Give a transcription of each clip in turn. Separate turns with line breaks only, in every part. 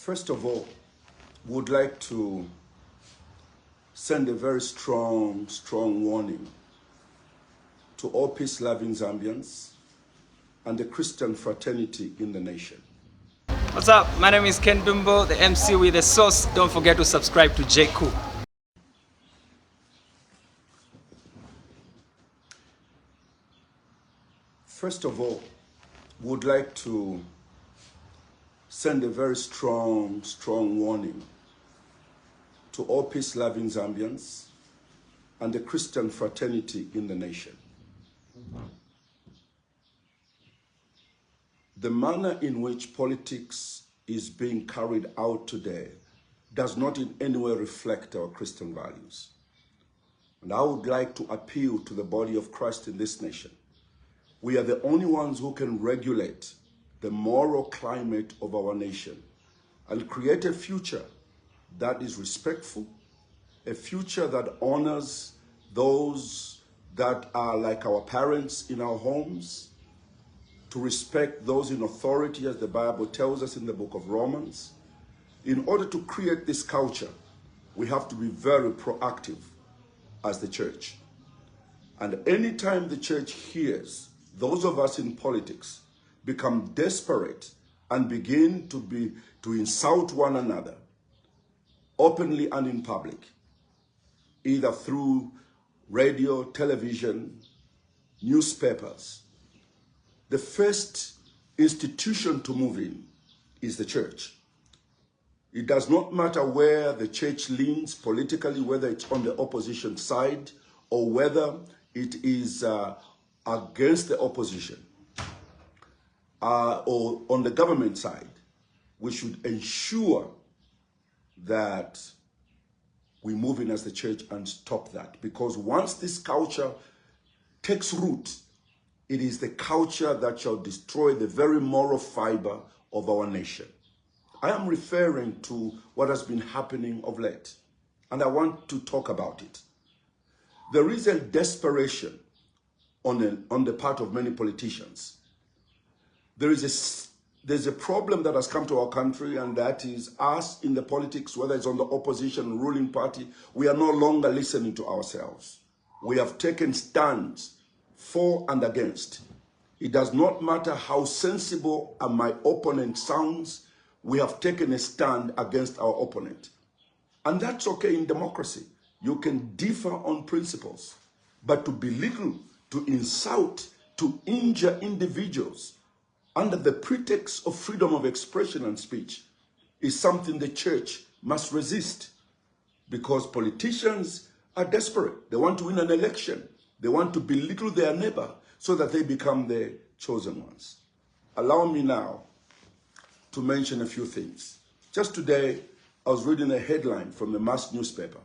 First of all, would like to send a very strong warning to all peace-loving Zambians and the Christian fraternity in the nation.
What's up? My name is Ken Dumbo, the MC with the sauce. Don't forget to subscribe to JQ.
First of all, would like to send a very strong warning to all peace-loving Zambians and the Christian fraternity in the nation. The manner in which politics is being carried out today does not in any way reflect our Christian values. And I would like to appeal to the body of Christ in this nation. We are the only ones who can regulate the moral climate of our nation and create a future that is respectful, a future that honors those that are like our parents in our homes, to respect those in authority, as the Bible tells us in the book of Romans. In order to create this culture, we have to be very proactive as the church. And anytime the church hears those of us in politics become desperate and begin to insult one another, openly and in public, either through radio, television, newspapers, the first institution to move in is the church. It does not matter where the church leans politically, whether it's on the opposition side or whether it is against the opposition or on the government side. We should ensure that we move in as the church and stop that. Because once this culture takes root, it is the culture that shall destroy the very moral fiber of our nation. I am referring to what has been happening of late, and I want to talk about it. There is a desperation on the part of many politicians. There's a problem that has come to our country, and that is us in the politics, whether it's on the opposition, ruling party, we are no longer listening to ourselves. We have taken stands for and against. It does not matter how sensible my opponent sounds, we have taken a stand against our opponent. And that's okay in democracy. You can differ on principles, but to belittle, to insult, to injure individuals under the pretext of freedom of expression and speech is something the church must resist, because politicians are desperate. They want to win an election. They want to belittle their neighbor so that they become the chosen ones. Allow me now to mention a few things. Just today, I was reading a headline from a mass newspaper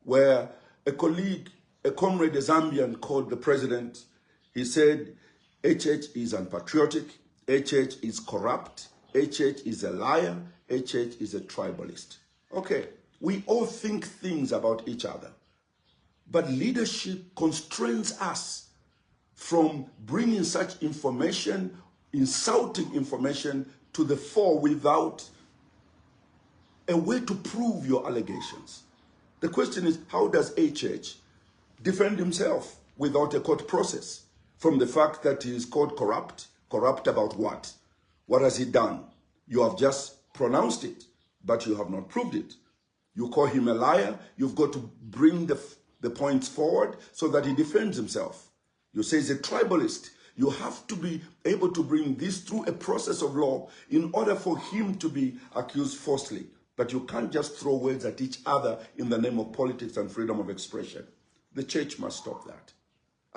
where a colleague, a comrade, a Zambian, called the president. He said, HH is unpatriotic, HH is corrupt, HH is a liar, HH is a tribalist. Okay, we all think things about each other. But leadership constrains us from bringing such information, insulting information to the fore without a way to prove your allegations. The question is, how does HH defend himself without a court process from the fact that he is called corrupt? Corrupt about what? What has he done? You have just pronounced it, but you have not proved it. You call him a liar, you've got to bring the points forward so that he defends himself. You say he's a tribalist. You have to be able to bring this through a process of law in order for him to be accused falsely. But you can't just throw words at each other in the name of politics and freedom of expression. The church must stop that.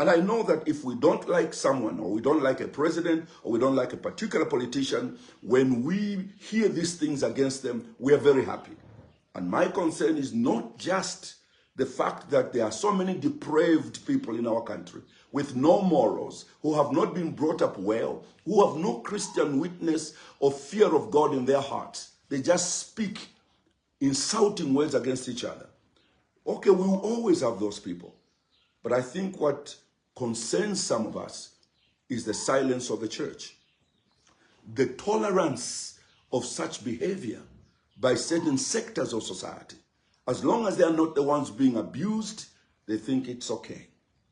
And I know that if we don't like someone, or we don't like a president, or we don't like a particular politician, when we hear these things against them, we are very happy. And my concern is not just the fact that there are so many depraved people in our country with no morals, who have not been brought up well, who have no Christian witness or fear of God in their hearts. They just speak insulting words against each other. Okay, we will always have those people. But I think what concerns some of us is the silence of the church. The tolerance of such behavior by certain sectors of society. As long as they are not the ones being abused, they think it's okay.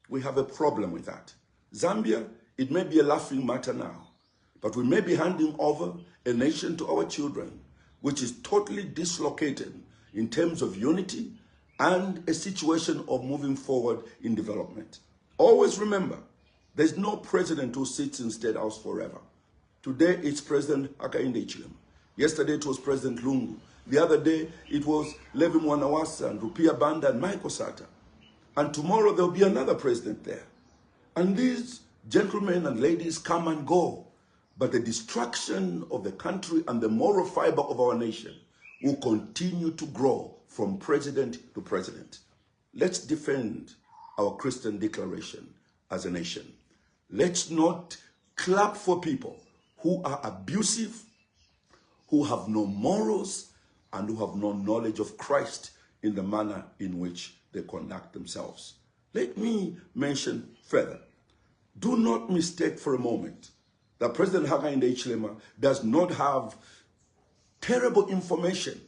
We have a problem with that. Zambia, it may be a laughing matter now, but we may be handing over a nation to our children, which is totally dislocated in terms of unity and a situation of moving forward in development. Always remember, there's no president who sits in State House forever. Today, it's President Hakainde Hichilema. Yesterday, it was President Lungu. The other day, it was Levi Mwanawasa and Rupia Banda and Michael Sata. And tomorrow, there'll be another president there. And these gentlemen and ladies come and go. But the destruction of the country and the moral fiber of our nation will continue to grow from president to president. Let's defend our Christian declaration as a nation. Let's not clap for people who are abusive, who have no morals, and who have no knowledge of Christ in the manner in which they conduct themselves. Let me mention further. Do not mistake for a moment that President Hakainde Hichilema does not have terrible information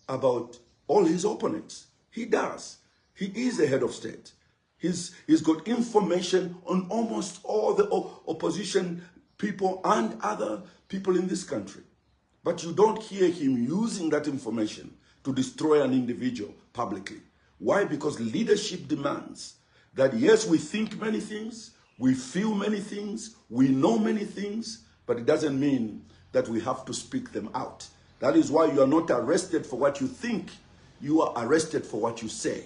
about all his opponents. He does. He is a head of state. He's got information on almost all the opposition people and other people in this country. But you don't hear him using that information to destroy an individual publicly. Why? Because leadership demands that, yes, we think many things, we feel many things, we know many things, but it doesn't mean that we have to speak them out. That is why you are not arrested for what you think, you are arrested for what you say.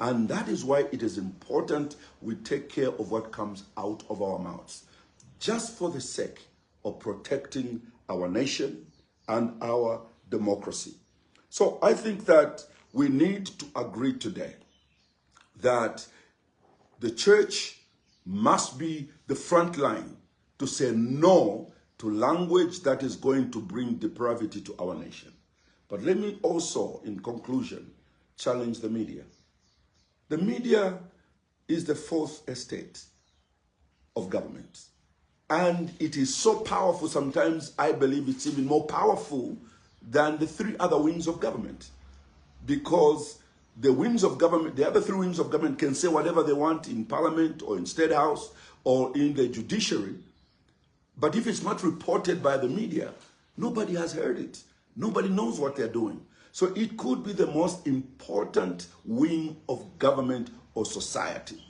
And that is why it is important we take care of what comes out of our mouths, just for the sake of protecting our nation and our democracy. So I think that we need to agree today that the church must be the front line to say no to language that is going to bring depravity to our nation. But let me also, in conclusion, challenge the media. The media is the fourth estate of government. And it is so powerful, sometimes I believe it's even more powerful than the three other wings of government. Because the wings of government, the other three wings of government can say whatever they want in parliament or in state house or in the judiciary. But if it's not reported by the media, nobody has heard it. Nobody knows what they're doing. So it could be the most important wing of government or society.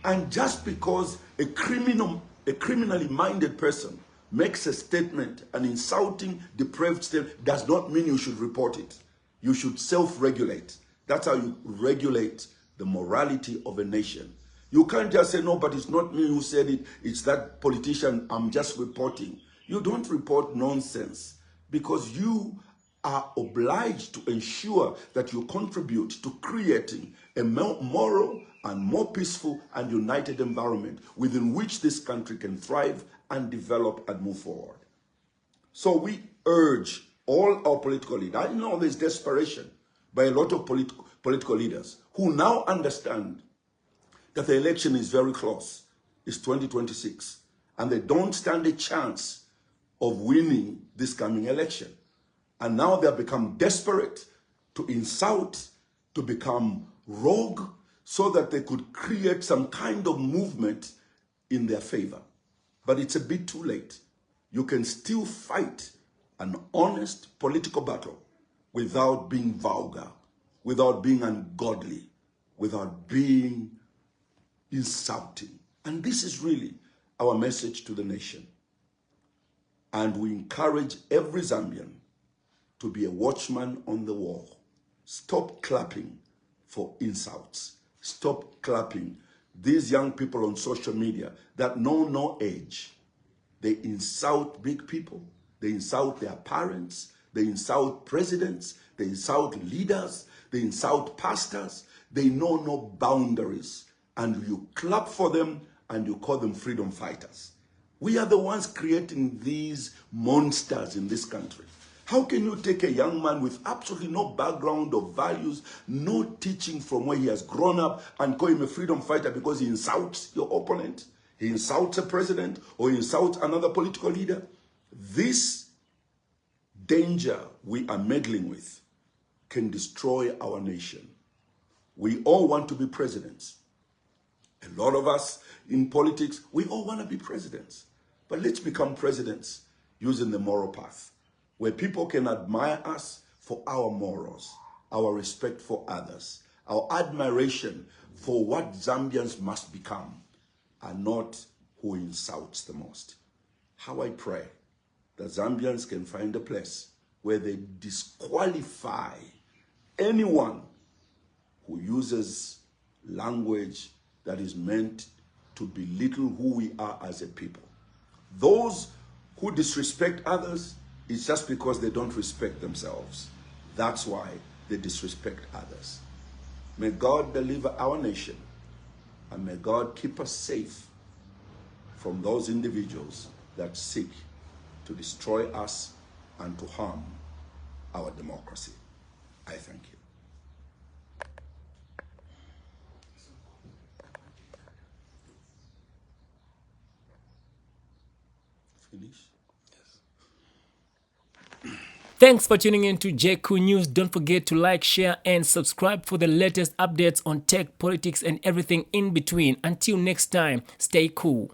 And just because a criminally minded person makes a statement, an insulting, depraved statement, does not mean you should report it. You should self-regulate. That's how you regulate the morality of a nation. You can't just say, no, but it's not me who said it. It's that politician. I'm just reporting. You don't report nonsense because you are obliged to ensure that you contribute to creating a more moral and more peaceful and united environment within which this country can thrive and develop and move forward. So we urge all our political leaders. I know there's desperation by a lot of political leaders who now understand that the election is very close. It's 2026. And they don't stand a chance of winning this coming election. And now they have become desperate to insult, to become rogue, so that they could create some kind of movement in their favor. But it's a bit too late. You can still fight an honest political battle without being vulgar, without being ungodly, without being insulting. And this is really our message to the nation. And we encourage every Zambian to be a watchman on the wall. Stop clapping for insults. Stop clapping. These young people on social media that know no age, they insult big people, they insult their parents, they insult presidents, they insult leaders, they insult pastors, they know no boundaries. And you clap for them and you call them freedom fighters. We are the ones creating these monsters in this country. How can you take a young man with absolutely no background of values, no teaching from where he has grown up, and call him a freedom fighter because he insults your opponent, he insults a president, or he insults another political leader? This danger we are meddling with can destroy our nation. We all want to be presidents. A lot of us in politics, we all want to be presidents. But let's become presidents using the moral path, where people can admire us for our morals, our respect for others, our admiration for what Zambians must become, and not who insults the most. How I pray that Zambians can find a place where they disqualify anyone who uses language that is meant to belittle who we are as a people. Those who disrespect others, it's just because they don't respect themselves. That's why they disrespect others. May God deliver our nation, and may God keep us safe from those individuals that seek to destroy us and to harm our democracy. I thank you. Finish?
Thanks for tuning in to JQ News. Don't forget to like, share, and subscribe for the latest updates on tech, politics, and everything in between. Until next time, stay cool.